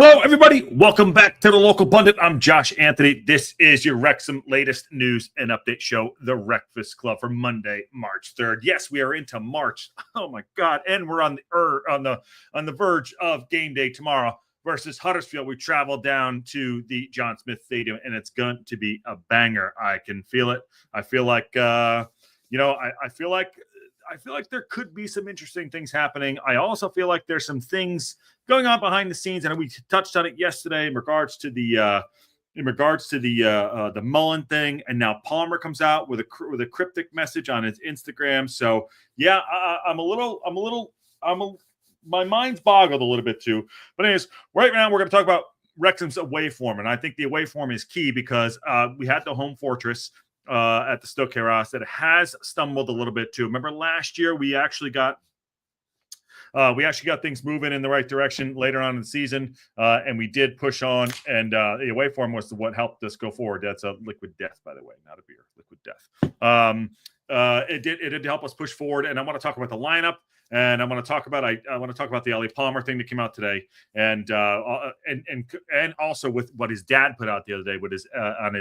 Hello, everybody. Welcome back to the Local Pundit. I'm Josh Anthony. This is your Wrexham latest news and update show, the WREXfast Club, for Monday, March 3rd. Yes, we are into March. Oh my God! And we're on the verge of game day tomorrow versus Huddersfield. We travel down to the John Smith Stadium, and it's going to be a banger. I can feel it. I feel like I feel like there could be some interesting things happening. I also feel like there's some things going on behind the scenes, and we touched on it yesterday in regards to the Mullen thing. And now Palmer comes out with a cryptic message on his Instagram. So yeah, my mind's boggled a little bit too. But anyways, right now we're going to talk about Wrexham's away form, and I think the away form is key because we had the home fortress at the Stoke Heras that has stumbled a little bit too. Remember last year we actually got things moving in the right direction later on in the season, and we did push on. And the away form was what helped us go forward. That's a liquid death, by the way, not a beer. Liquid death. It did help us push forward. And I want to talk about the lineup. And I want to talk about the Ellie Palmer thing that came out today, and also with what his dad put out the other day with his on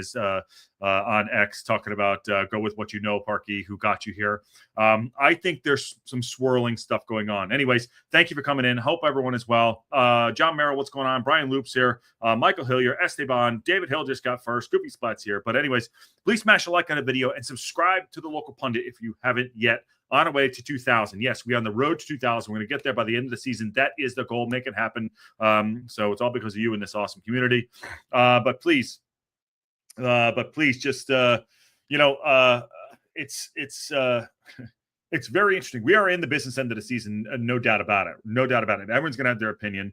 X, talking about go with what you know, Parky, who got you here. I think there's some swirling stuff going on. Anyways, thank you for coming in. Hope everyone is well. John Merrill, what's going on? Brian Loops here. Michael Hillier, Esteban, David Hill just got first. Goopy Splats here. But anyways, please smash a like on the video and subscribe to the Local Pundit if you haven't yet. On our way to 2,000. Yes, we are on the road to 2,000. We're going to get there by the end of the season. That is the goal. Make it happen. So it's all because of you in this awesome community. But please just, it's very interesting. We are in the business end of the season, no doubt about it. No doubt about it. Everyone's going to have their opinion.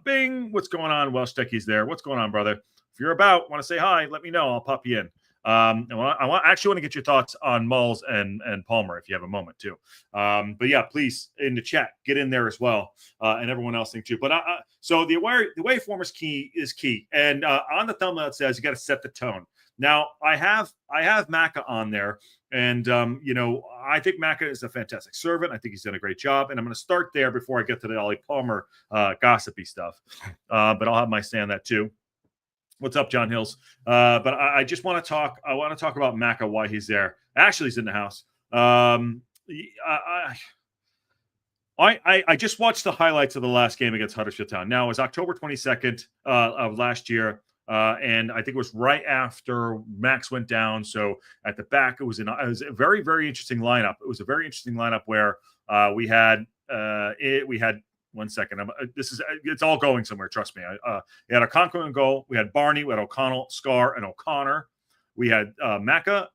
Bing, what's going on? Welsh Techie's there. What's going on, brother? If you're about, want to say hi, let me know. I'll pop you in. I actually want to get your thoughts on Mulls and Palmer if you have a moment too. But yeah, please in the chat, get in there as well, and everyone else think too. But so the away form is key, and on the thumbnail it says you got to set the tone. Now I have Macca on there, and I think Macca is a fantastic servant. I think he's done a great job, and I'm going to start there before I get to the Ollie Palmer gossipy stuff. But I'll have my say on that too. What's up, John Hills? But I just want to talk. I want to talk about Macca, why he's there. Ashley's in the house. I just watched the highlights of the last game against Huddersfield Town. Now it was October 22nd of last year, and I think it was right after Max went down. So at the back, it was a very, very interesting lineup. It was a very interesting lineup where we had. One second. It's all going somewhere. Trust me. We had a Conqueror in goal. We had Barney. We had O'Connell, Scar, and O'Connor. We had Macca.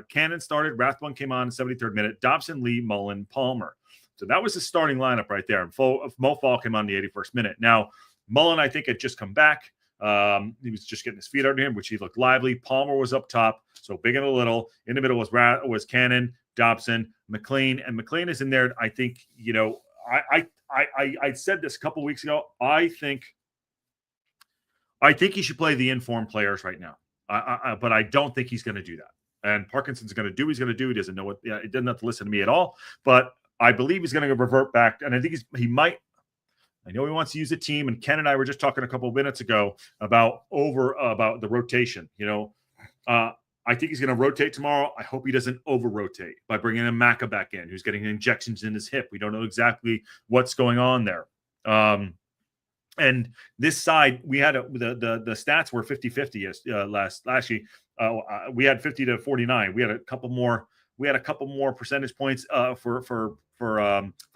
Cannon started. Rathbone came on in the 73rd minute. Dobson, Lee, Mullen, Palmer. So that was the starting lineup right there. And Mo Fall came on in the 81st minute. Now, Mullen, I think, had just come back. He was just getting his feet under him, which he looked lively. Palmer was up top, so big and a little. In the middle was Cannon, Dobson, McLean. And McLean is in there. I think, I said this a couple weeks ago. I think he should play the informed players right now. But I don't think he's going to do that. And Parkinson's going to do what he's going to do. He doesn't know what. He doesn't have to listen to me at all. But I believe he's going to revert back. And I think he might. I know he wants to use the team. And Ken and I were just talking a couple of minutes ago about the rotation. I think he's going to rotate tomorrow. I hope he doesn't over-rotate by bringing in Macca back in, who's getting injections in his hip. We don't know exactly what's going on there. And this side, we had the stats were 50-50 last year. We had 50-49. We had a couple more percentage points for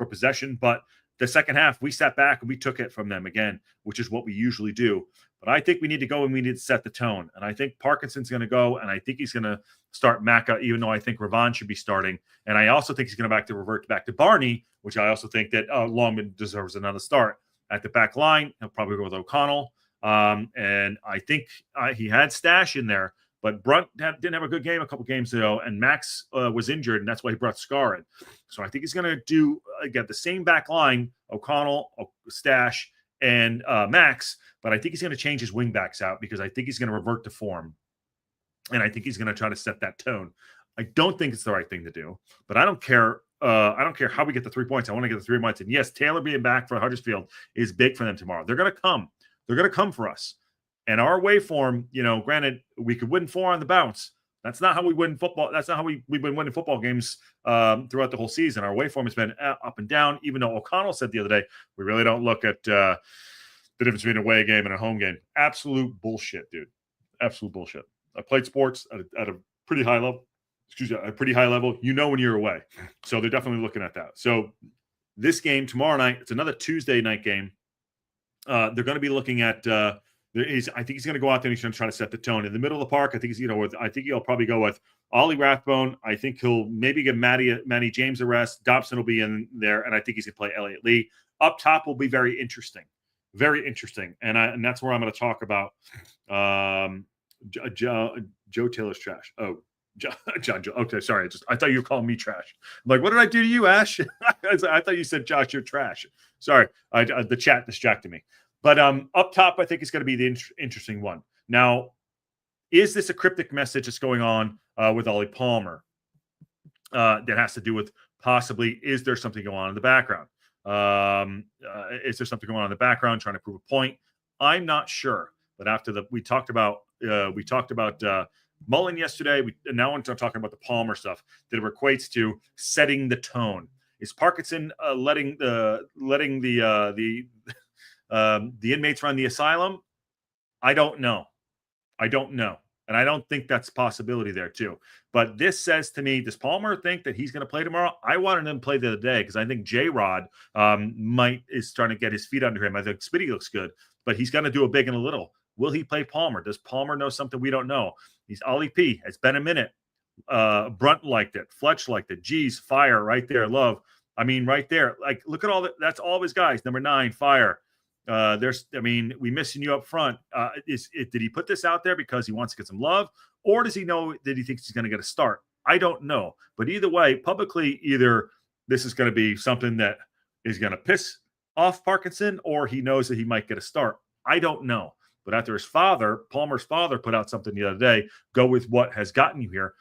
possession, but the second half we sat back and we took it from them again, which is what we usually do. But I think we need to go and we need to set the tone. And I think Parkinson's going to go, and I think he's going to start Macca, even though I think Ravon should be starting. And I also think he's going to revert back to Barney, which I also think that Longman deserves another start. At the back line, he'll probably go with O'Connell. And I think he had Stash in there, but Brunt didn't have a good game a couple games ago, and Max was injured, and that's why he brought Scar in. So I think he's going to get the same back line, O'Connell, Stash, and Max, but I think he's going to change his wing backs out because I think he's going to revert to form. And I think he's going to try to set that tone. I don't think it's the right thing to do, but I don't care. I don't care how we get the 3 points. I want to get the 3 points. And yes, Taylor being back for Huddersfield is big for them tomorrow. They're going to come. They're going to come for us. And our away form, granted, we could win 4 on the bounce. That's not how we win football. That's not how we've been winning football games throughout the whole season. Our away form has been up and down, even though O'Connell said the other day, we really don't look at the difference between an away game and a home game. Absolute bullshit, dude. Absolute bullshit. I played sports at a pretty high level. A pretty high level. When you're away. So they're definitely looking at that. So this game tomorrow night, it's another Tuesday night game. They're going to be looking at I think he's going to go out there and he's going to try to set the tone in the middle of the park. I think I think he'll probably go with Ollie Rathbone. I think he'll maybe give Matty James a rest. Dobson will be in there, and I think he's going to play Elliott Lee. Up top will be very interesting, and that's where I'm going to talk about Joe Taylor's trash. Oh, John Joe. Okay, sorry. I thought you were calling me trash. I'm like, what did I do to you, Ash? I thought you said, Josh, you're trash. Sorry, the chat distracted me. But up top, I think is going to be the interesting one. Now, is this a cryptic message that's going on with Ollie Palmer that has to do with possibly, is there something going on in the background? Is there something going on in the background trying to prove a point? I'm not sure. But after we talked about Mullen yesterday, now we're talking about the Palmer stuff that equates to setting the tone. Is Parkinson letting the inmates run the asylum? I don't know. And I don't think that's a possibility there too. But this says to me, does Palmer think that he's going to play tomorrow? I wanted him to play the other day because I think J-Rod is starting to get his feet under him. I think Spitty looks good, but he's going to do a big and a little. Will he play Palmer? Does Palmer know something we don't know? He's Ollie P. It's been a minute. Brunt liked it. Fletch liked it. Geez, Fire right there. Love. I mean, right there. Like, look at all that. That's all of his guys. Number 9, Fire. We missing you up front. Did he put this out there because he wants to get some love, or does he know that he thinks he's going to get a start? I don't know. But either way, publicly, either this is going to be something that is going to piss off Parkinson, or he knows that he might get a start. I don't know. But after Palmer's father, put out something the other day, go with what has gotten you here.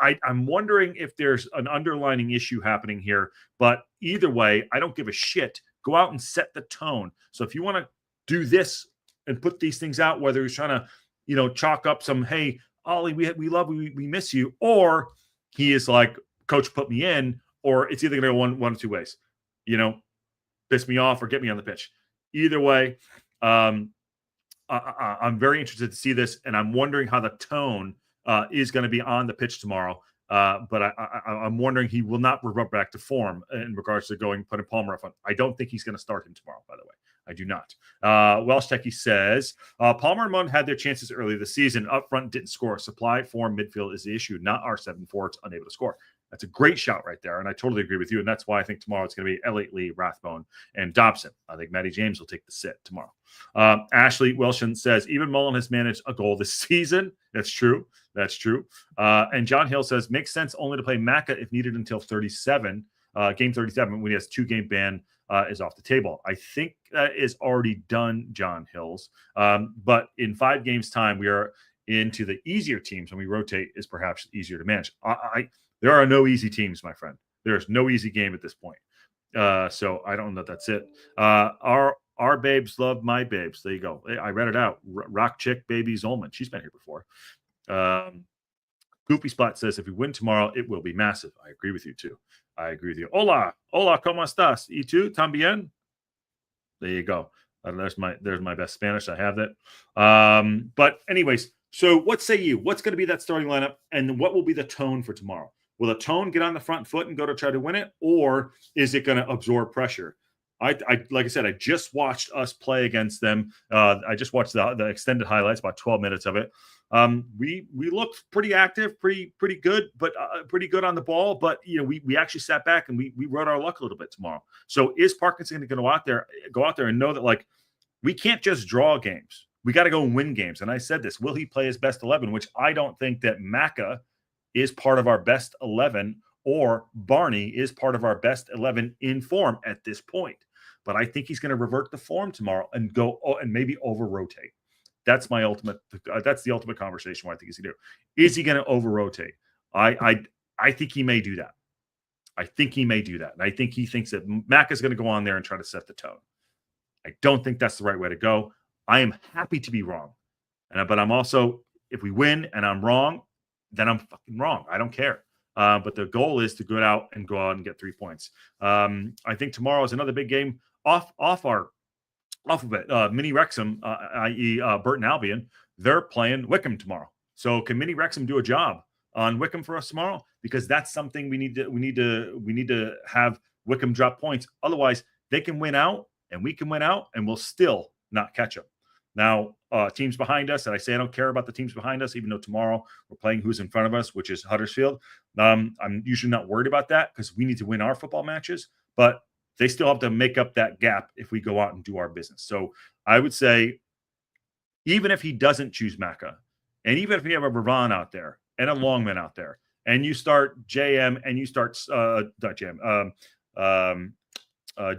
I'm wondering if there's an underlining issue happening here. But either way, I don't give a shit. Go out and set the tone. So if you want to do this and put these things out, whether he's trying to, chalk up some, hey, Ollie, we love you, we miss you, or he is like, coach put me in, or it's either going to go one of two ways, piss me off or get me on the pitch. Either way, I'm very interested to see this, and I'm wondering how the tone is going to be on the pitch tomorrow. But I'm wondering he will not revert back to form in regards to putting Palmer up front. I don't think he's going to start him tomorrow, by the way. I do not. Welsh Techie says, Palmer and Munn had their chances early this season. Up front didn't score. Supply form midfield is the issue, not our 7 forwards unable to score. That's a great shout right there, and I totally agree with you. And that's why I think tomorrow it's going to be Elliott Lee, Rathbone, and Dobson. I think Matty James will take the sit tomorrow. Ashley Wilson says, even Mullen has managed a goal this season. That's true. And John Hill says, makes sense only to play Macca if needed until 37. Game 37, when he has 2-game ban, is off the table. I think that is already done, John Hills. But in 5 games' time, we are into the easier teams, and we rotate is perhaps easier to manage. There are no easy teams, my friend. There's no easy game at this point. So I don't know if that's it. Our babes love my babes. There you go. I read it out. Rock Chick Baby Zolman. She's been here before. Goopy Spot says, if we win tomorrow, it will be massive. I agree with you, too. Hola, ¿cómo estás? ¿Y tú también? There you go. There's my best Spanish. I have that. But anyways, so what say you? What's going to be that starting lineup, and what will be the tone for tomorrow? Will the tone get on the front foot and go to try to win it, or is it going to absorb pressure? Like I said, I just watched us play against them. I just watched the extended highlights, about 12 minutes of it. We looked pretty active, pretty good, but pretty good on the ball. But we actually sat back and we rode our luck a little bit tomorrow. So is Parkinson going to go out there and know that, like, we can't just draw games. We got to go and win games. And I said this: will he play his best 11? Which I don't think that Macca is part of our best 11, or Barney is part of our best 11 in form at this point. But I think he's going to revert to form tomorrow and go and maybe over-rotate. That's my ultimate. That's the ultimate conversation. What I think he's going to do. Is he going to over-rotate? I think he may do that. And I think he thinks that Mac is going to go on there and try to set the tone. I don't think that's the right way to go. I am happy to be wrong. But I'm also, if we win and I'm wrong, then I'm fucking wrong. I don't care. But the goal is to go out and get 3 points. I think tomorrow is another big game off of it. Mini Wrexham, i.e. Burton Albion, they're playing Wickham tomorrow. So can Mini Wrexham do a job on Wickham for us tomorrow? Because that's something we need to have Wickham drop points. Otherwise, they can win out and we can win out and we'll still not catch them. Now, teams behind us, and I say I don't care about the teams behind us, even though tomorrow we're playing who's in front of us, which is Huddersfield. I'm usually not worried about that because we need to win our football matches, but they still have to make up that gap if we go out and do our business. So I would say, even if he doesn't choose Maka, and even if you have a Ravon out there and a Longman out there, and you start JM and you start not JM,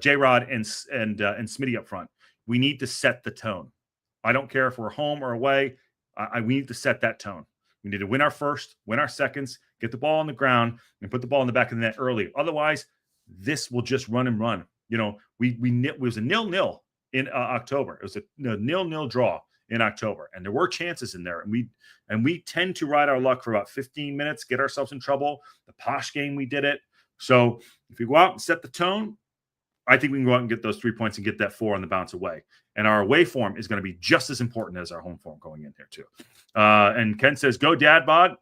J-Rod and Smitty up front, we need to set the tone. I don't care if we're home or away. We need to set that tone. We need to win our first, win our seconds, get the ball on the ground, and put the ball in the back of the net early. Otherwise, this will just run and run. You know, it was a 0-0 in October. It was a 0-0 draw in October, and there were chances in there. And we tend to ride our luck for about 15 minutes, get ourselves in trouble. The Posh game, we did it. So if we go out and set the tone, I think we can go out and get those 3 points and get that 4 on the bounce away. And our away form is going to be just as important as our home form going in here too. And Ken says, "Go, Dad, Bod." I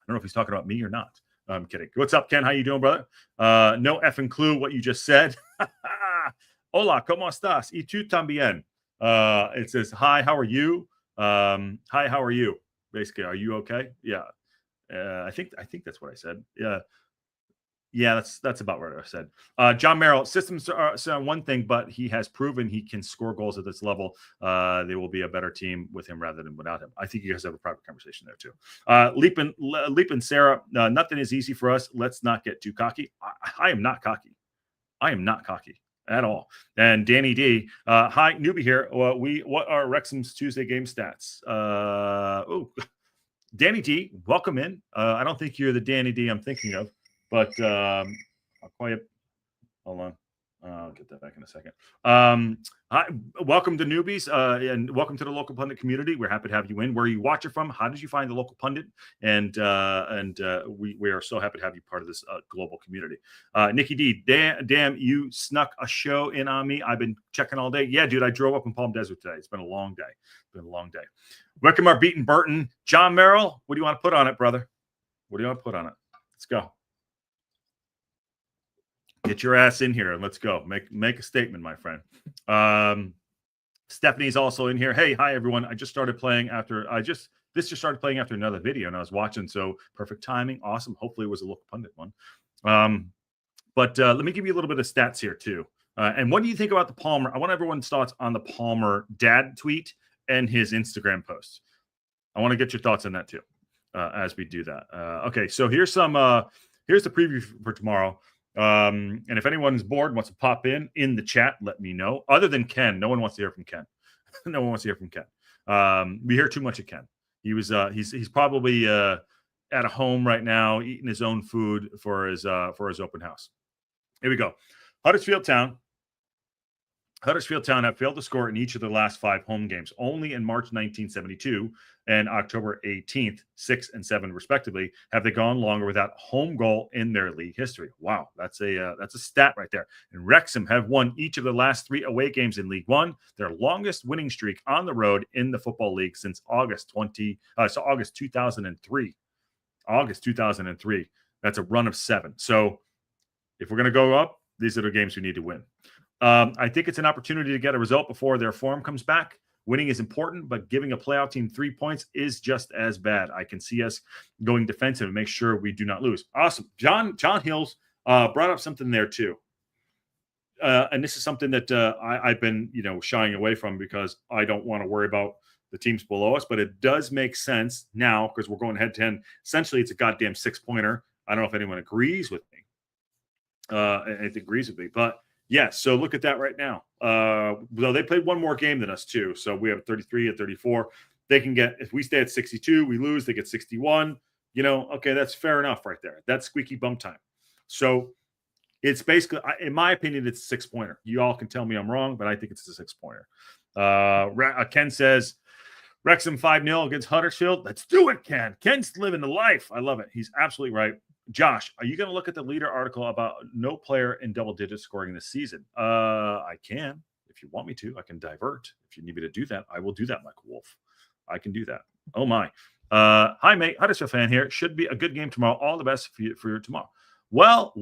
don't know if he's talking about me or not. I'm kidding. What's up, Ken? How you doing, brother? No effing clue what you just said. Hola, ¿cómo estás? Y tú también. It says, "Hi, how are you?" Hi, how are you? Basically, are you okay? Yeah. I think that's what I said. Yeah. Yeah, that's about what I said. John Merrill, systems are one thing, but he has proven he can score goals at this level. They will be a better team with him rather than without him. I think you guys have a private conversation there too. Leap and Sarah, nothing is easy for us. Let's not get too cocky. I am not cocky. I am not cocky at all. And Danny D, hi, newbie here. What are Wrexham's Tuesday game stats? Danny D, welcome in. I don't think you're the Danny D I'm thinking of. But I'll call you. Hold on. I'll get that back in a second. Hi, welcome to newbies and welcome to the local pundit community. We're happy to have you in. Where you watch it from? How did you find the local pundit? And we are so happy to have you part of this global community. Nikki D, damn, you snuck a show in on me. I've been checking all day. Yeah, dude, I drove up in Palm Desert today. It's been a long day. Wickham are beating Burton. John Merrill, what do you want to put on it, brother? What do you want to put on it? Let's go. Get your ass in here and let's go. Make a statement, my friend. Stephanie's also in here. Hey, hi everyone. This just started playing after another video and I was watching. So perfect timing. Awesome. Hopefully it was a local pundit one. But let me give you a little bit of stats here too. And what do you think about the Palmer? I want everyone's thoughts on the Palmer dad tweet and his Instagram post. I want to get your thoughts on that too as we do that. Okay, so here's the preview for tomorrow. And if anyone's bored and wants to pop in the chat, let me know. Other than Ken, no one wants to hear from Ken. No one wants to hear from Ken. We hear too much of Ken. He's probably at a home right now eating his own food for his open house. Here we go. Huddersfield Town have failed to score in each of the last 5 home games. Only in March 1972 and October 18th, 6 and 7 respectively, have they gone longer without home goal in their league history. Wow, that's a stat right there. And Wrexham have won each of the last 3 away games in League One, their longest winning streak on the road in the Football League since August 2003. August 2003. That's a run of 7. So if we're going to go up, these are the games we need to win. I think it's an opportunity to get a result before their form comes back. Winning is important, but giving a playoff team 3 points is just as bad. I can see us going defensive and make sure we do not lose. Awesome. John Hills brought up something there too. And this is something that I've been, shying away from because I don't want to worry about the teams below us, but it does make sense now because we're going head to head. Essentially, it's a goddamn 6-pointer. I don't know if anyone agrees with me. It agrees with me, but yes. So look at that right now. Though they played one more game than us too. So we have 33 at 34. They can get, if we stay at 62, we lose, they get 61. Okay, that's fair enough right there. That's squeaky bum time. So It's basically, in my opinion, it's a 6-pointer. You all can tell me I'm wrong, but I think it's a 6-pointer. Ken says, Wrexham 5-0 against Huddersfield. Let's do it, Ken. Ken's living the life. I love it. He's absolutely right. Josh, are you going to look at the Leader article about no player in double digits scoring this season? I can. If you want me to, I can divert. If you need me to do that, I will do that, Michael Wolf. I can do that. Oh, my. Hi, mate. Huddersfield fan here. Should be a good game tomorrow. All the best for your tomorrow. Well.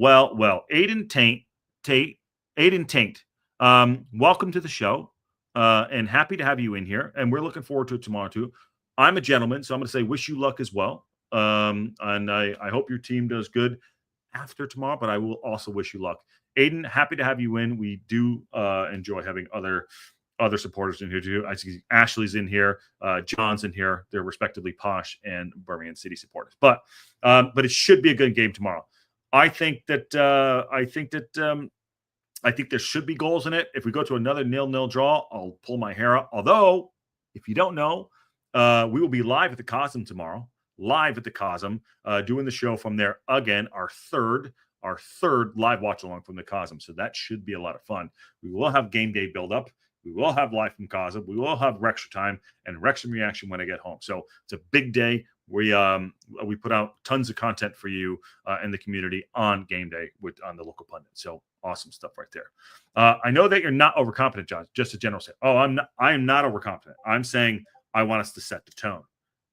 Aiden Taint. Welcome to the show. And happy to have you in here. And we're looking forward to it tomorrow, too. I'm a gentleman, so I'm going to say wish you luck as well. And I hope your team does good after tomorrow, but I will also wish you luck. Aiden, happy to have you in. We do enjoy having other supporters in here too. I see Ashley's in here, John's in here. They're respectively Posh and Birmingham City supporters. But it should be a good game tomorrow. I think there should be goals in it. If we go to another 0-0 draw, I'll pull my hair out. Although, if you don't know, we will be live at the Cosm tomorrow. Live at the Cosm, doing the show from there again. Our third live watch along from the Cosm. So that should be a lot of fun. We will have game day build up. We will have live from Cosm. We will have Wrexham time and Wrexham reaction when I get home. So it's a big day. We put out tons of content for you in the community on game day on the local pundit. So awesome stuff right there. I know that you're not overconfident, John. Just a general say. Oh, I am not overconfident. I'm saying I want us to set the tone.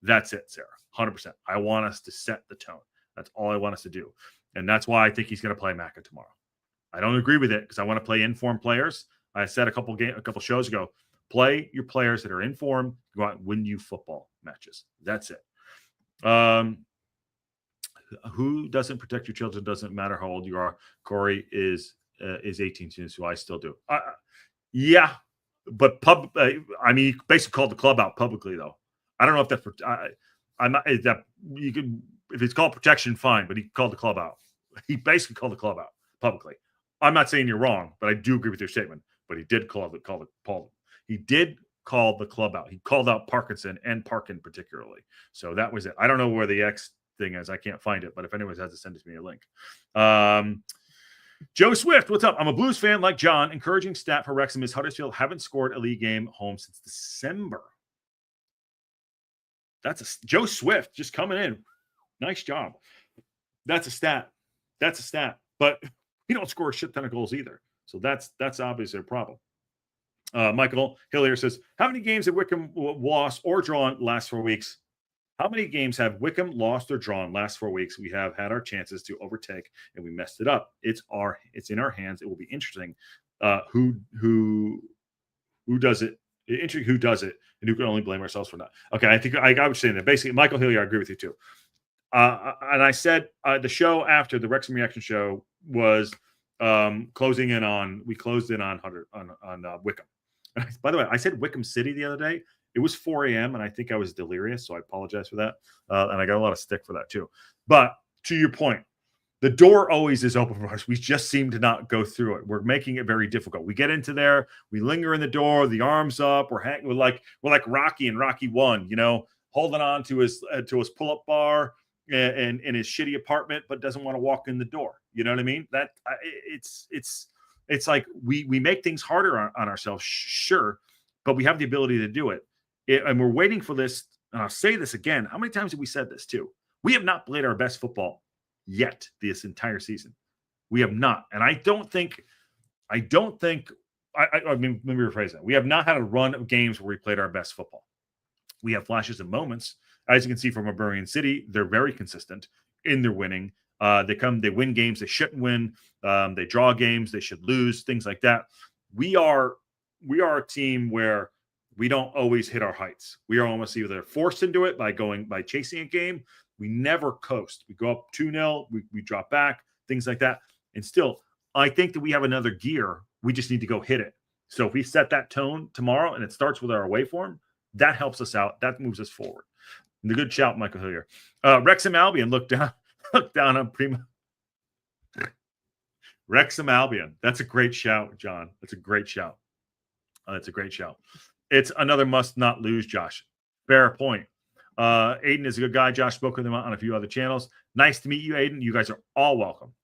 That's it, Sarah. 100%. I want us to set the tone. That's all I want us to do. And that's why I think he's going to play Maka tomorrow. I don't agree with it because I want to play informed players. I said a couple shows ago, play your players that are in form, go out and win you football matches. That's it. Who doesn't protect your children? Doesn't matter how old you are. Corey is 18 soon, so I still do. Yeah, but he basically called the club out publicly though. I don't know if that's you could, if it's called protection, fine, but he called the club out. He basically called the club out publicly. I'm not saying you're wrong, but I do agree with your statement. But he did he did call the club out. He called out Parkinson and Parkin particularly. So that was it. I don't know where the X thing is. I can't find it, but if anyone has to send it to me a link. Joe Swift, what's up? I'm a Blues fan like John. Encouraging stat for Wrexham is Huddersfield haven't scored a league game home since December. That's Joe Swift just coming in. Nice job. That's a stat. But we don't score a shit ton of goals either. So that's obviously a problem. Michael Hillier says, how many games have Wickham lost or drawn last 4 weeks? How many games have Wickham lost or drawn last 4 weeks? We have had our chances to overtake and we messed it up. It's in our hands. It will be interesting who does it. Interesting who does it and who can only blame ourselves for that. Okay, I think I was saying that. Basically, Michael Hillier, I agree with you too. And I said the show after the Wrexham reaction show was closing in on Wickham. By the way, I said Wickham City the other day. It was 4 a.m. and I think I was delirious, so I apologize for that. And I got a lot of stick for that too. But to your point, the door always is open for us. We just seem to not go through it. We're making it very difficult. We get into there, we linger in the door, the arms up. We're like Rocky in Rocky 1, holding on to his pull-up bar and in his shitty apartment, but doesn't want to walk in the door. You know what I mean? That it's like we make things harder on ourselves, sure, but we have the ability to do it. And we're waiting for this. And I'll say this again. How many times have we said this too? We have not played our best football yet this entire season. We have not. And I mean, let me rephrase that. We have not had a run of games where we played our best football. We have flashes and moments. As you can see from Birmingham City, they're very consistent in their winning. They win games they shouldn't win. They draw games they should lose, things like that. We are a team where we don't always hit our heights. We are almost either forced into it by chasing a game. We never coast. We go up 2-0, we drop back, things like that. And still, I think that we have another gear. We just need to go hit it. So if we set that tone tomorrow and it starts with our away form, that helps us out. That moves us forward. And the good shout, Michael Hillier. Wrexham Albion, look down on Prima. Wrexham Albion. That's a great shout, John. That's a great shout. It's another must not lose, Josh. Fair point. Aiden is a good guy. Josh spoke with him on a few other channels. Nice to meet you, Aiden. You guys are all welcome.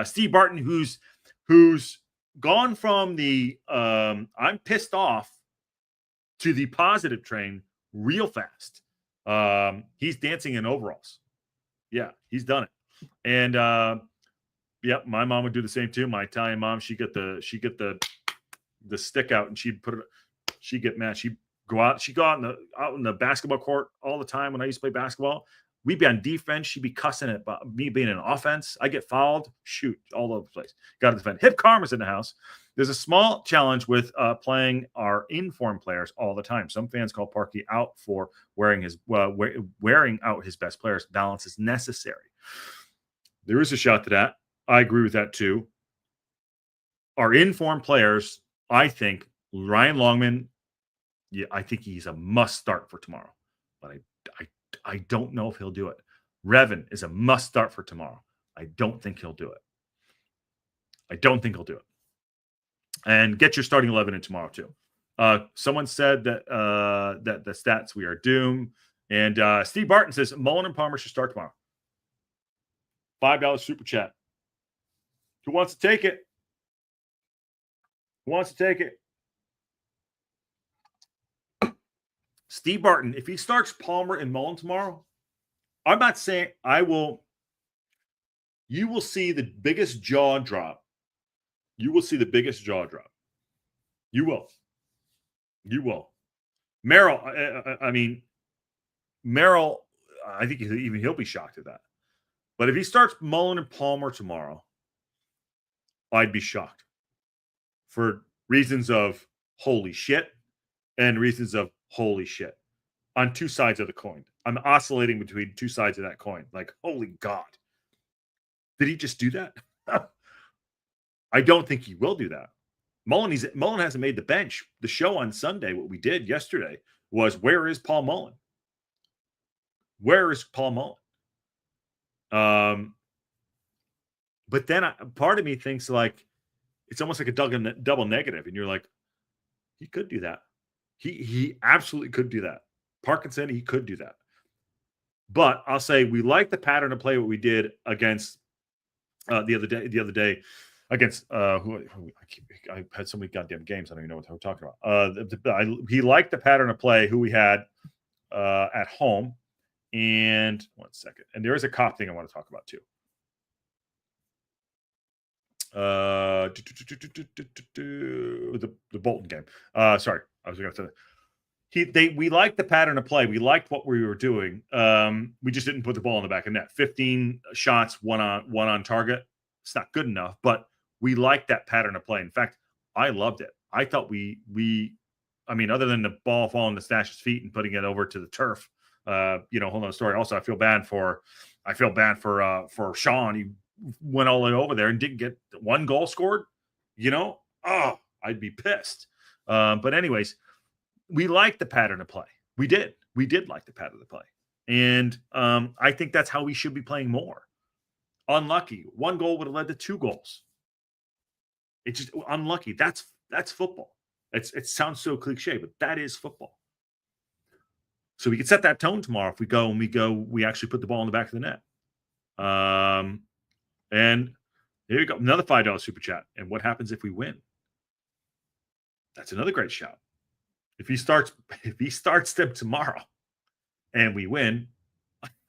Steve Barton, who's who's gone from the I'm pissed off to the positive train real fast. He's dancing in overalls. Yeah, he's done it. And yep, my mom would do the same too. My Italian mom, she get the stick out and she'd put it. She'd get mad. She'd go out. She'd go out in the basketball court all the time when I used to play basketball. We'd be on defense. She'd be cussing at me being in offense. I get fouled. Shoot, all over the place. Got to defend. Hip Karma's in the house. There's a small challenge with playing our informed players all the time. Some fans call Parky out for wearing out his best players. Balance is necessary. There is a shot to that. I agree with that too. Our informed players, I think, Ryan Longman, yeah, I think he's a must start for tomorrow. But I don't know if he'll do it. Revan is a must start for tomorrow. I don't think he'll do it. And get your starting 11 in tomorrow too. Someone said that that the stats, we are doomed. And Steve Barton says Mullen and Palmer should start tomorrow. $5 super chat. Who wants to take it? Steve Barton, if he starts Palmer and Mullen tomorrow, I'm not saying you will see the biggest jaw drop. You will. Merrill, I think he'll be shocked at that. But if he starts Mullen and Palmer tomorrow, I'd be shocked for reasons of holy shit and reasons of holy shit on two sides of the coin. I'm oscillating between two sides of that coin. Like, holy God. Did he just do that? I don't think he will do that. Mullen hasn't made the bench. The show on Sunday, what we did yesterday was, where is Paul Mullen? But then part of me thinks like it's almost like a double negative, and you're like, he could do that. He absolutely could do that. Parkinson, he could do that. But I'll say we like the pattern of play what we did against the other day against I had so many goddamn games I don't even know what we're talking about. He liked the pattern of play who we had at home. And 1 second. And there is a cop thing I want to talk about too. The Bolton game. Sorry, I was going to say we liked the pattern of play. We liked what we were doing. We just didn't put the ball in the back of net. 15 shots, one on target. It's not good enough, but we liked that pattern of play. In fact, I loved it. I thought other than the ball falling to Stash's feet and putting it over to the turf. Hold on a story. Also, I feel bad for Sean. He went all the way over there and didn't get one goal scored. I'd be pissed. But anyways, we liked the pattern of play. We did like the pattern of play. And I think that's how we should be playing more. Unlucky. One goal would have led to 2 goals. It's just unlucky. That's football. It sounds so cliche, but that is football. So we can set that tone tomorrow if we actually put the ball in the back of the net. And here you go. Another $5 super chat. And what happens if we win? That's another great shout. If he starts them tomorrow and we win,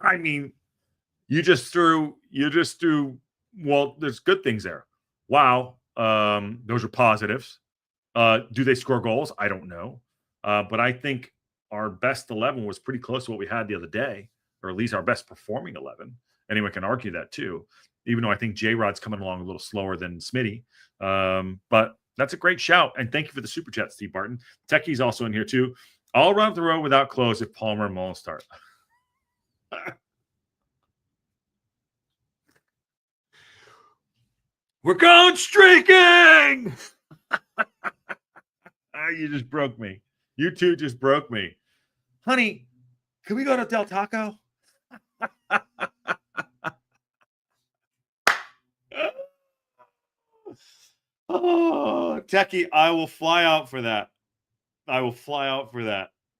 I mean, you just threw, well, there's good things there. Wow. Those are positives. Do they score goals? I don't know. But I think our best 11 was pretty close to what we had the other day, or at least our best performing 11. Anyone can argue that too, even though I think J-Rod's coming along a little slower than Smitty. But that's a great shout. And thank you for the super chat, Steve Barton. Techie's also in here too. I'll run up the road without clothes if Palmer and Mullen start. We're going streaking! You just broke me. You two just broke me. Honey, can we go to Del Taco? Oh, Techie, I will fly out for that.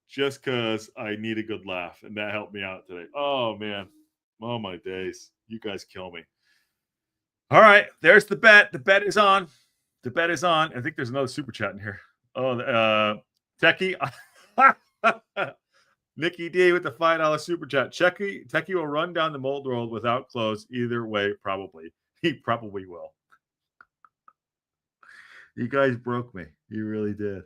Just because I need a good laugh, and that helped me out today. Oh, man. Oh, my days. You guys kill me. All right, there's the bet. The bet is on. The bet is on. I think there's another super chat in here. Oh, Techie. Nikki D with the $5 super chat. Techie will run down the mold world without clothes. Either way, probably. He probably will. You guys broke me. You really did.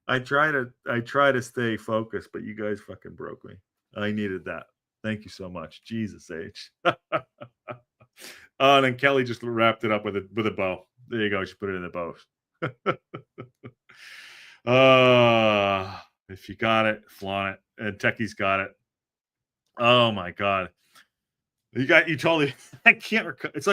I try to stay focused, but you guys fucking broke me. I needed that. Thank you so much. Jesus H. And then Kelly just wrapped it up with a bow. There you go. She put it in the bow. If you got it, flaunt it. And Techie's got it. Oh my god. You totally I can't it's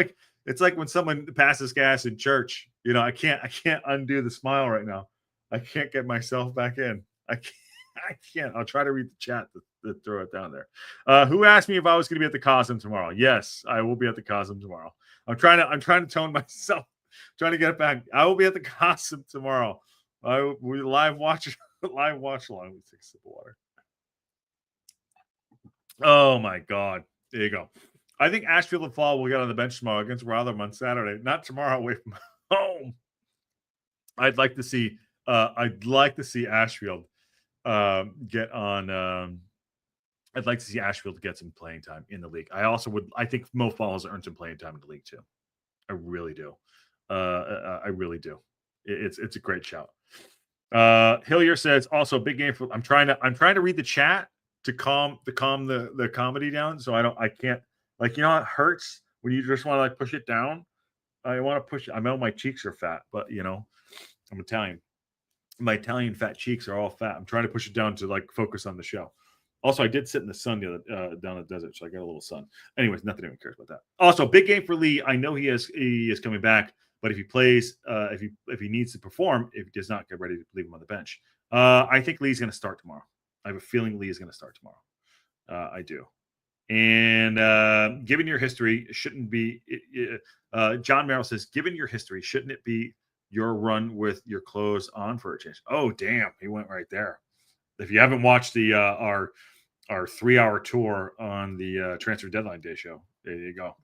like when someone passes gas in church. You know, I can't undo the smile right now. I can't get myself back in. I can't. I'll try to read the chat to throw it down there. Who asked me if I was going to be at the Cosm tomorrow? Yes, I will be at the Cosm tomorrow. I'm trying to tone myself, trying to get it back. I will be at the Cosm tomorrow. We live watch along. Let me take a sip of water. Oh my god. There you go. I think Ashfield and Fall will get on the bench tomorrow against Rotherham on Saturday. Not tomorrow, away from home. I'd like to see Ashfield get on. I'd like to see Ashfield get some playing time in the league. I think Mo Falls earned some playing time in the league too. I really do. I really do. It's a great shout. Hillier says also big game for. I'm trying to read the chat to calm the comedy down. So I can't, like, you know, it hurts when you just want to like push it down. I want to push it. I know my cheeks are fat, but you know, I'm Italian. My Italian fat cheeks are all fat. I'm trying to push it down to like focus on the show. Also, I did sit in the sun down the desert, so I got a little sun. Anyways, nothing even cares about that. Also, big game for Lee. I know he is coming back, but if he plays, if he needs to perform, if he does not get ready to leave him on the bench, I think Lee's going to start tomorrow. I have a feeling Lee is going to start tomorrow. I do. And given your history, shouldn't be. John Merrill says, given your history, shouldn't it be your run with your clothes on for a change? Oh, damn, he went right there. If you haven't watched the our 3-hour tour on the transfer deadline day show, there you go.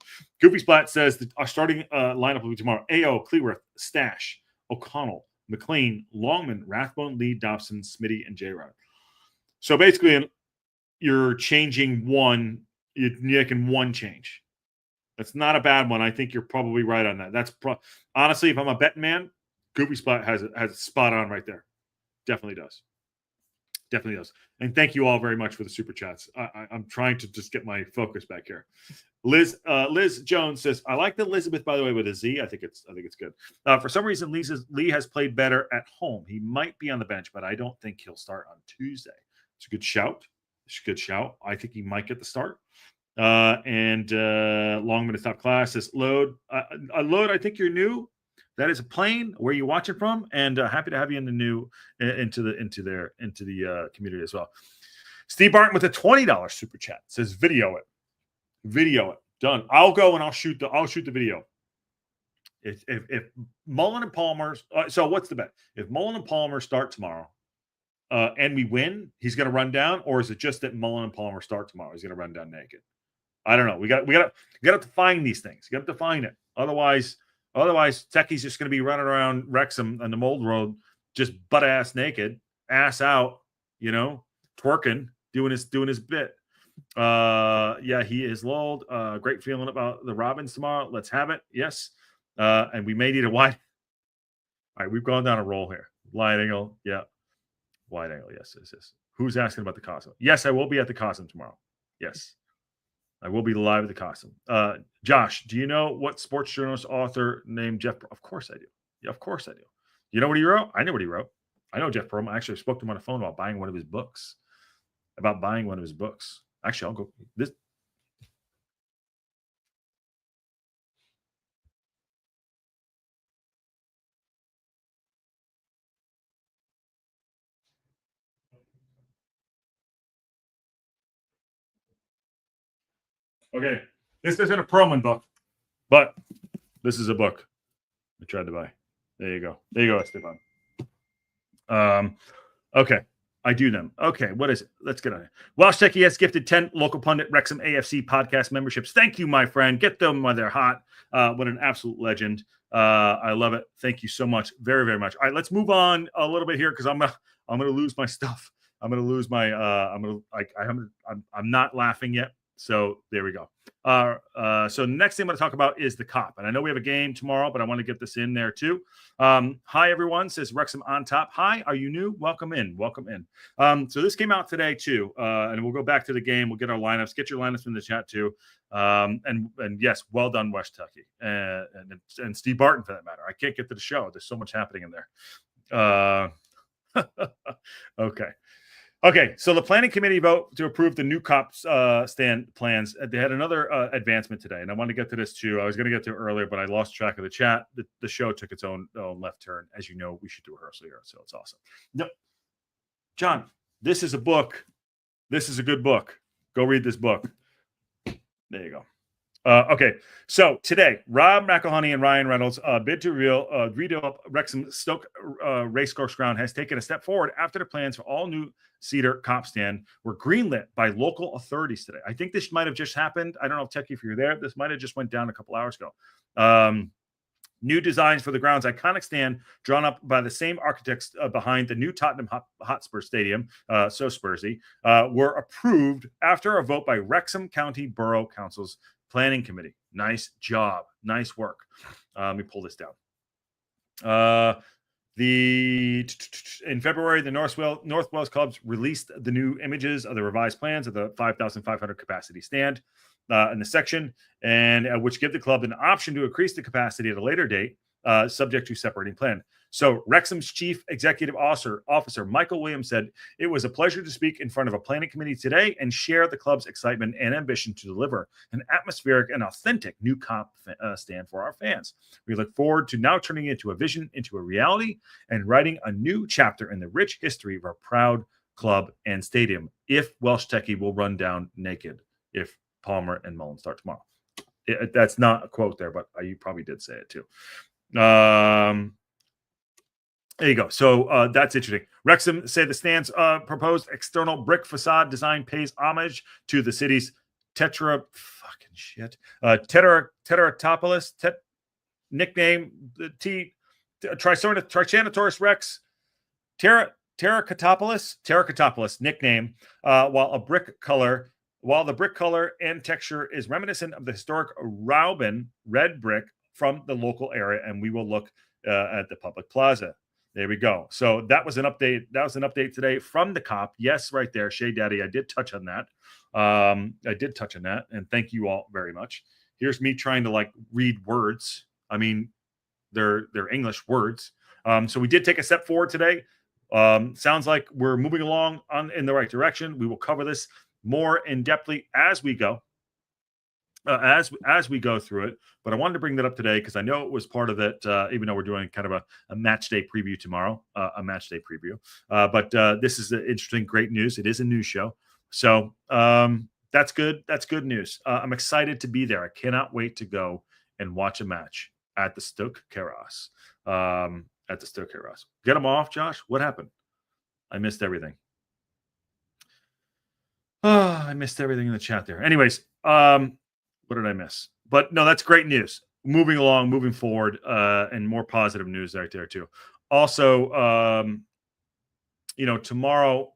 Goofy Splat says our starting lineup will be tomorrow: A.O., Cleworth, Stash, O'Connell, McLean, Longman, Rathbone, Lee, Dobson, Smitty, and J-Rod. So basically, you're changing one. You're making one change. That's not a bad one. I think you're probably right on that. That's honestly, if I'm a betting man, Goofy Splat has it spot on right there. Definitely does. Definitely does. And thank you all very much for the super chats. I'm trying to just get my focus back here. Liz Jones says, I like the Elizabeth, by the way, with a Z. I think it's good. For some reason, Lee has played better at home. He might be on the bench, but I don't think he'll start on Tuesday. It's a good shout. I think he might get the start. And Longman is top class says, Load. Load, I think you're new. That is a plane. Where you watching from? And happy to have you in into the community as well. Steve Barton with a $20 super chat says, video it. Done. I'll go and I'll shoot the video. If Mullen and Palmer, so what's the bet? If Mullen and Palmer start tomorrow, and we win, he's going to run down, or is it just that Mullen and Palmer start tomorrow? He's going to run down naked. I don't know. We got to define these things. You got to define it. Otherwise, Techie's just going to be running around Wrexham on the mold road, just butt ass naked, ass out, you know, twerking, doing his bit. Yeah, he is lulled. Great feeling about the Robins tomorrow. Let's have it. Yes. And we may need a wide. All right, we've gone down a roll here. Wide angle. Yeah. Wide angle. Yes. Who's asking about the Cosmo? Yes, I will be at the Cosmo tomorrow. Yes. I will be live at the Cosmo. Josh, do you know what sports journalist author named Jeff? Of course I do. Yeah, of course I do. You know what he wrote? I know what he wrote. I know Jeff Perlman. I actually spoke to him on the phone about buying one of his books. Actually, I'll go this. Okay, this isn't a Perlman book, but this is a book I tried to buy. There you go, Esteban. Okay, I do them. Okay, what is it? Let's get on it. Welsh Techie has gifted 10 local pundit Wrexham AFC podcast memberships. Thank you, my friend. Get them while they're hot. What an absolute legend. I love it. Thank you so much. Very, very much. All right, let's move on a little bit here because I'm gonna lose my stuff. I'm gonna lose my I'm not laughing yet. So there we go. So next thing I'm going to talk about is the cop. And I know we have a game tomorrow, but I want to get this in there too. Hi, everyone, says Wrexham on top. Hi, are you new? Welcome in. Welcome in. So this came out today too. And we'll go back to the game. We'll get our lineups. Get your lineups in the chat too. And yes, well done, West Tucky. And Steve Barton for that matter. I can't get to the show. There's so much happening in there. Okay, so the planning committee vote to approve the new cops stand plans. They had another advancement today, and I want to get to this too. I was going to get to it earlier, but I lost track of the chat. The show took its own left turn. As you know, we should do a rehearsal here, so it's awesome. No, John, this is a book. This is a good book. Go read this book. There you go. Okay, so today, Rob McElhoney and Ryan Reynolds bid to redevelop Wrexham Stoke Racecourse Ground has taken a step forward after the plans for all new cedar cop stand were greenlit by local authorities today. I think this might have just happened. I don't know, Techie, if you're there. This might have just went down a couple hours ago. New designs for the ground's iconic stand, drawn up by the same architects behind the new Tottenham Hotspur Stadium, so Spursy, were approved after a vote by Wrexham County Borough Council's Planning Committee. Nice job. Nice work. Let me pull this down. In February, the North Wales clubs released the new images of the revised plans of the 5,500 capacity stand in the section, and which give the club an option to increase the capacity at a later date, subject to separating plan. So Wrexham's chief executive officer, Michael Williams, said, "It was a pleasure to speak in front of a planning committee today and share the club's excitement and ambition to deliver an atmospheric and authentic new comp stand for our fans. We look forward to now turning it into a vision, into a reality, and writing a new chapter in the rich history of our proud club and stadium. If Welsh Techie will run down naked, if Palmer and Mullen start tomorrow." That's not a quote there, but you probably did say it too. There you go. So that's interesting. Wrexham say the stand's proposed external brick facade design pays homage to the city's Tetratopolis nickname, Trichanatoris Rex, Terracotopolis nickname, while the brick color and texture is reminiscent of the historic Rauben red brick from the local area, and we will look at the public plaza. There we go. So that was an update. That was an update today from the cop. Yes, right there, Shay Daddy. I did touch on that. And thank you all very much. Here's me trying to read words. I mean, they're English words. So we did take a step forward today. Sounds like we're moving along in the right direction. We will cover this more in depthly as we go. As we go through it, but I wanted to bring that up today because I know it was part of it, even though we're doing kind of a match day preview tomorrow, but this is interesting, great news. It is a news show. So that's good. That's good news. I'm excited to be there. I cannot wait to go and watch a match at the Stoke Keras. Get them off, Josh. What happened? I missed everything. I missed everything in the chat there. Anyways, what did I miss? But no, that's great news. Moving along, moving forward, and more positive news right there too. Also, tomorrow,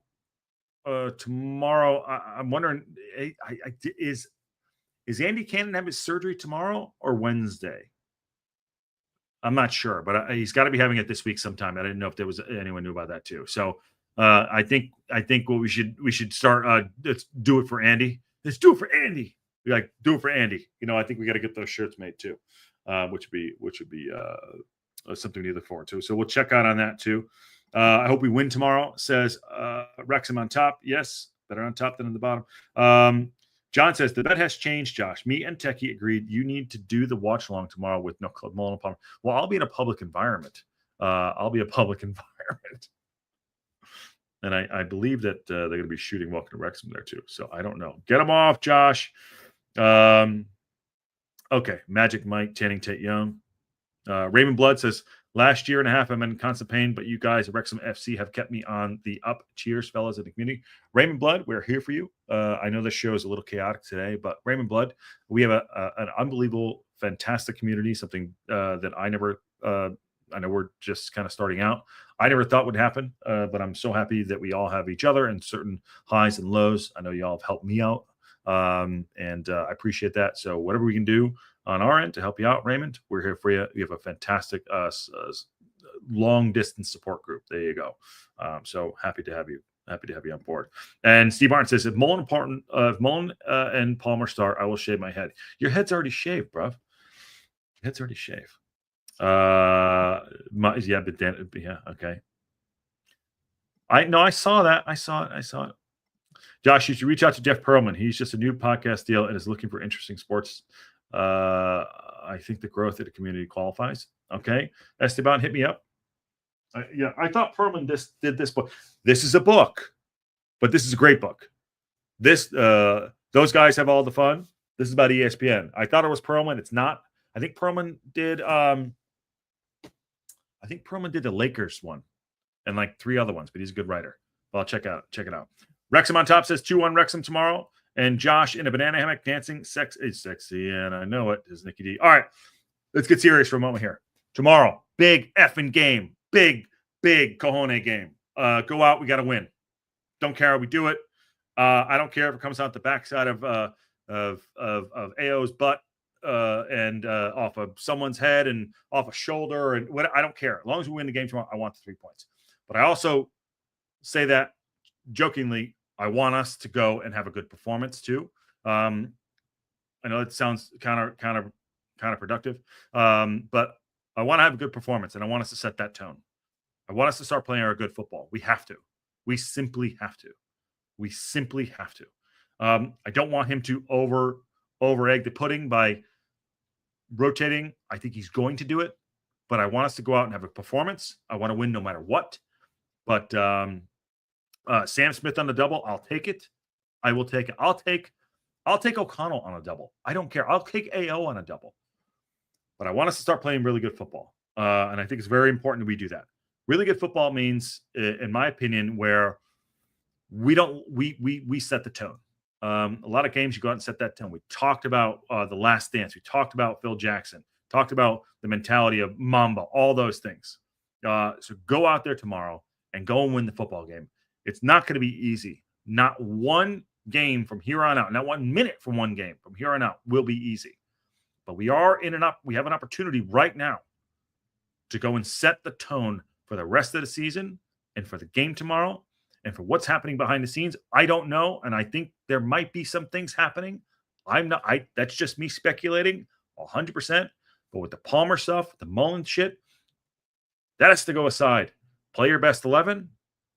I'm wondering, is Andy Cannon have his surgery tomorrow or Wednesday? I'm not sure, but he's got to be having it this week sometime. I didn't know if there was anyone knew about that too. So I think what we should start. Let's do it for Andy. Let's do it for Andy. Do it for Andy. I think we got to get those shirts made too, which would be something to look forward to. So we'll check out on that too. I hope we win tomorrow, says Wrexham on top. Yes, better on top than on the bottom. John says the bet has changed, Josh. Me and Techie agreed you need to do the watch along tomorrow with no Club Mullen and Palmer. Well, I'll be in a public environment. And I believe that they're going to be shooting Welcome to Wrexham there too. So I don't know. Get them off, Josh. Okay. Magic Mike, Channing Tate Young. Raymond Blood says, Last year and a half, I'm in constant pain, but you guys at Wrexham FC have kept me on the up. Cheers, fellas in the community. Raymond Blood, we're here for you. I know this show is a little chaotic today, but Raymond Blood, we have an unbelievable, fantastic community, something that I never I know we're just kind of starting out. I never thought would happen, but I'm so happy that we all have each other and certain highs and lows. I know y'all have helped me out, and I appreciate that. So whatever we can do on our end to help you out, Raymond, we're here for you. We have a fantastic long distance support group. There you go. So happy to have you. Happy to have you on board. And Steve Martin says, if Mullen and Palmer start, I will shave my head. Your head's already shaved, bruv. Your head's already shaved. Okay. I saw that. I saw it. Josh, you should reach out to Jeff Pearlman. He's just a new podcast deal and is looking for interesting sports. I think the growth of the community qualifies. Okay. Esteban, hit me up. I thought Pearlman did this book. This is a book, but this is a great book. Those guys have all the fun. This is about ESPN. I thought it was Pearlman. It's not. I think Pearlman did the Lakers one and like 3 other ones, but he's a good writer. Well, check it out. Wrexham on top says 2-1 Wrexham tomorrow. And Josh in a banana hammock dancing. Sex is sexy, and I know it is Nikki D. All right, let's get serious for a moment here. Tomorrow, big effing game. Big cojones game. Go out. We got to win. Don't care how we do it. I don't care if it comes out the backside of AO's butt and off of someone's head and off a shoulder and what. I don't care. As long as we win the game tomorrow, I want the 3 points. But I also say that jokingly. I want us to go and have a good performance too. I know it sounds counterproductive, but I want to have a good performance, and I want us to set that tone. I want us to start playing our good football. We have to. We simply have to. I don't want him to over egg the pudding by rotating. I think he's going to do it, but I want us to go out and have a performance. I want to win no matter what. But Sam Smith on the double, I'll take it. I will take it. I'll take O'Connell on a double. I don't care. I'll take AO on a double. But I want us to start playing really good football. And I think it's very important that we do that. Really good football means, in my opinion, where we set the tone. A lot of games you go out and set that tone. We talked about The Last Dance. We talked about Phil Jackson. Talked about the mentality of Mamba, all those things. So go out there tomorrow and go and win the football game. It's not going to be easy. Not one game from here on out, not 1 minute from one game from here on out will be easy. But we have an opportunity right now to go and set the tone for the rest of the season and for the game tomorrow and for what's happening behind the scenes. I don't know. And I think there might be some things happening. That's just me speculating 100%. But with the Palmer stuff, the Mullen shit, that has to go aside. Play your best 11.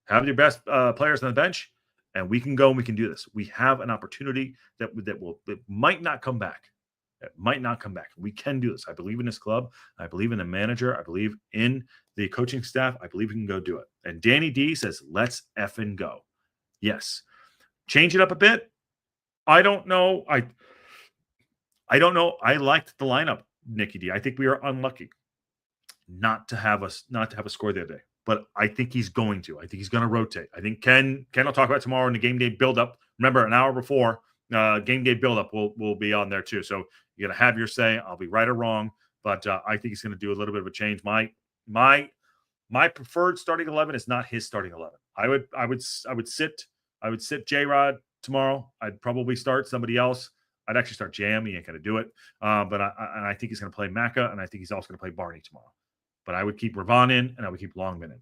Have your best players on the bench, and we can go and we can do this. We have an opportunity that might not come back. It might not come back. We can do this. I believe in this club. I believe in the manager. I believe in the coaching staff. I believe we can go do it. And Danny D says, let's effing go. Yes. Change it up a bit. I don't know. I don't know. I liked the lineup, Nikki D. I think we are unlucky not to have a score the other day. But I think he's going to. I think he's going to rotate. I think Ken will talk about tomorrow in the game day buildup. Remember, an hour before game day buildup will be on there too. So you're going to have your say. I'll be right or wrong, but I think he's going to do a little bit of a change. My preferred starting 11 is not his starting 11. I would sit J-Rod tomorrow. I'd probably start somebody else. I'd actually start Jam. He ain't going to do it. But I think he's going to play Macca, and I think he's also going to play Barney tomorrow. But I would keep Ravon in, and I would keep Longman in.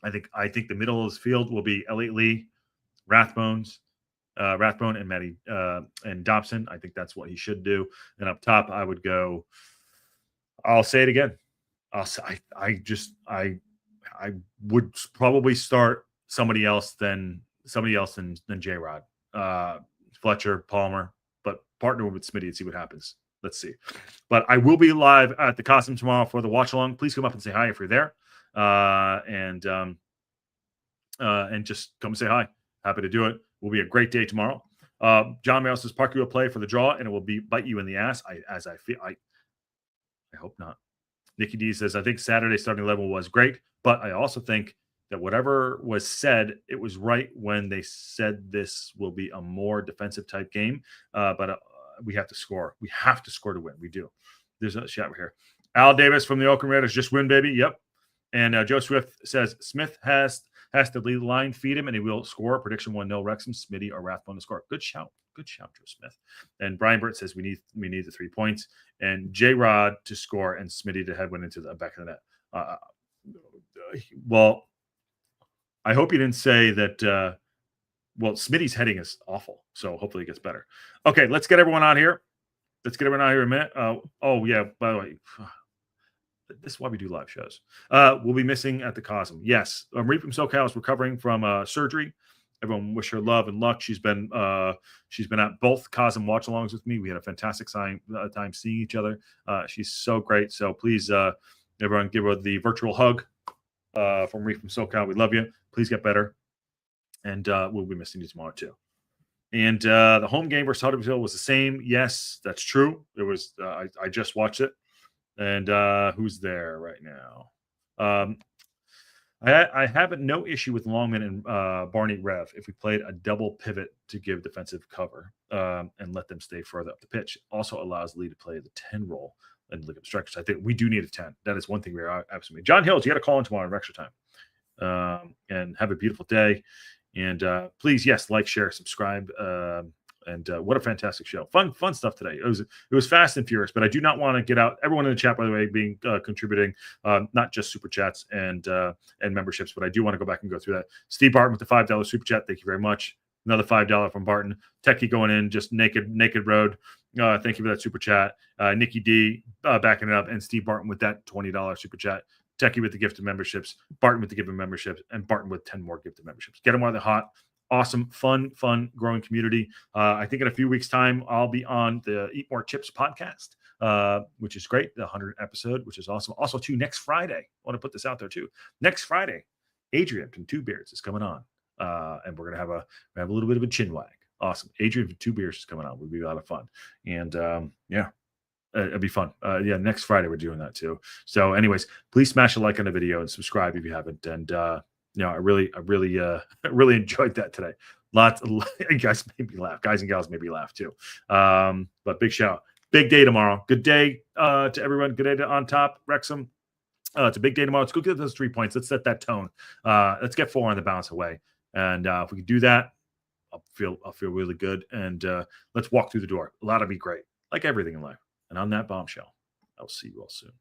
I think the middle of the field will be Elliott Lee, Rathbone and Matty and Dobson. I think that's what he should do. And up top, I would go. I'll say it again. I would probably start somebody else than J-Rod, Fletcher, Palmer, but partner with Smitty and see what happens. Let's see. But I will be live at the Cosm tomorrow for the watch along. Please come up and say hi if you're there. And just come say hi. Happy to do it. Will be a great day tomorrow. John Merrill says Parky will play for the draw and it will bite you in the ass. I hope not. Nikki D says, I think Saturday starting 11 was great, but I also think that whatever was said, it was right when they said this will be a more defensive type game. But we have to score. We have to score to win. We do. There's a shout here. Al Davis from the Oakland Raiders, just win, baby. Yep. And Joe Swift says Smith has to lead the line, feed him, and he will score. Prediction 1-0 Wrexham, Smitty or Rathbone to score. Good shout. Good shout, Joe Smith. And Brian Burt says we need the 3 points. And J Rod to score and Smitty to head one into the back of the net. Well, I hope you didn't say that. Well, Smitty's heading is awful, so hopefully it gets better. Okay, let's get everyone on here. Let's get everyone on here in a minute. Oh yeah, by the way, this is why we do live shows. We'll be missing at the Cosm. Yes, Marie from SoCal is recovering from surgery. Everyone wish her love and luck. She's been at both Cosm watch-alongs with me. We had a fantastic time seeing each other. She's so great. So please, everyone, give her the virtual hug from Marie from SoCal. We love you. Please get better. And we'll be missing you tomorrow too. And the home game versus Huddersfield was the same. Yes, that's true. It was. I just watched it. And who's there right now? I have no issue with Longman and Barney Rev if we played a double pivot to give defensive cover and let them stay further up the pitch. Also allows Lee to play the 10 role and look at stretches. I think we do need a 10. That is one thing we are absolutely. John Hills, you got to call in tomorrow in extra time. And have a beautiful day. And please, yes, like, share, subscribe. And what a fantastic show. Fun stuff today. It was fast and furious, but I do not want to get out everyone in the chat, by the way, being contributing, not just super chats and memberships, but I do want to go back and go through that. Steve Barton with the $5 super chat. Thank you very much. Another $5 from Barton. Techie going in, just naked road. Thank you for that super chat. Nikki D backing it up, and Steve Barton with that $20 super chat. Techie with the gift of memberships, Barton with the gift of memberships, and Barton with 10 more gift of memberships. Get them while they're hot. Awesome, fun, growing community. I think in a few weeks' time, I'll be on the Eat More Chips podcast, which is great. The 100th episode, which is awesome. Also, too, next Friday, I want to put this out there too. Next Friday, Adrian from Two Beards is coming on, and we're gonna have a little bit of a chin wag. Awesome, Adrian from Two Beards is coming on. Would be a lot of fun, and yeah. It'd be fun. Yeah, next Friday we're doing that too. So, anyways, please smash a like on the video and subscribe if you haven't. And I really enjoyed that today. You guys made me laugh. Guys and gals made me laugh too. But big shout, big day tomorrow. Good day to everyone. Good day to On Top Wrexham. It's a big day tomorrow. Let's go get those 3 points. Let's set that tone. Let's get 4 on the bounce away. And if we can do that, I'll feel really good. And let's walk through the door. That'll be great. Like everything in life. And on that bombshell, I'll see you all soon.